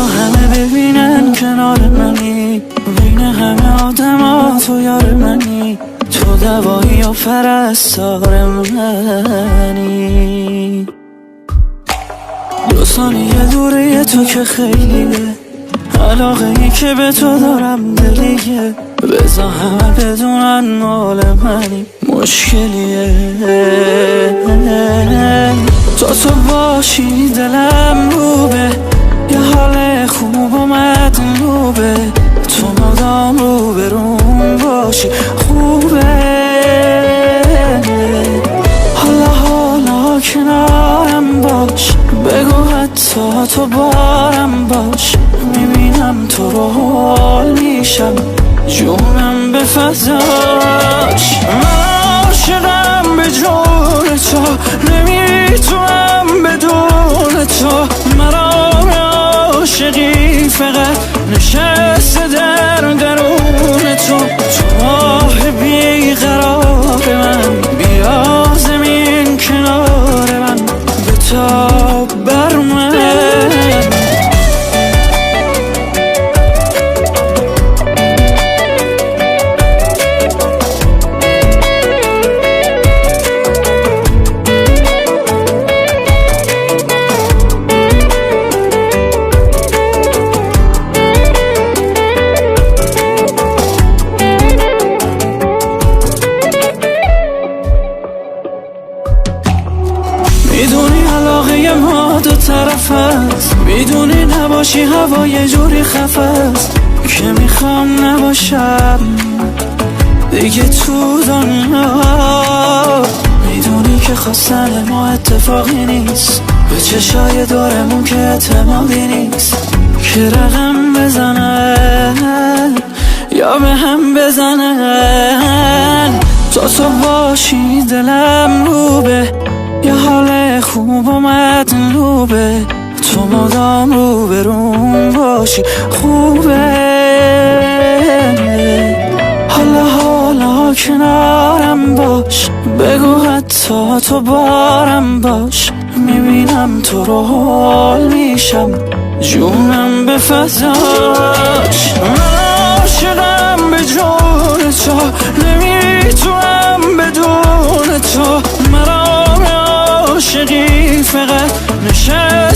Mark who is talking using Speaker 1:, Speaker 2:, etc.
Speaker 1: بذار همه ببینن کنار منی، بین همه آدم ها تو یار منی، تو دوایی و پرستار منی. 2 ثانیه دوره تو که خیلیه، علاقه ای که به تو دارم دلیه، بذار همه بدونن مال منی، مشکلیه. تو باشی دلم روبه، یه حال خوب و مدلوبه، تو مدام رو برون باشی خوبه. حالا کنارم باش، بگو حتی تو بارم باش، میبینم تو رو حال میشم، جونم به فضاش. من عاشقم به جون تو، نمیتونم بدون تو، مرام عاشقی فقط نشسته در درون تو. تو ماه بیقرار من، بیا زمین کنار من، بتاب بر من. میدونی علاقه ما دو طرف است، میدونی نباشی هوا یه جوری خفه است که میخوام نباشم دیگه تو دنیا. میدونی که خواستن ما اتفاقی نیست، به چشای دورمون که اعتمادی نیست، که رقم بزنن یا به هم بزنن. تو باشی دلم روبه، یه حال خوب و مدلوبه، تو مدام رو برون باشی خوبه. حالا کنارم باش، بگو حتی تو بارم باش، میبینم تو رو حال میشم، جونم به فضاش. من عاشقم به جون تو، نمیتونم بدون تو، مرام عاشقی فقط نشد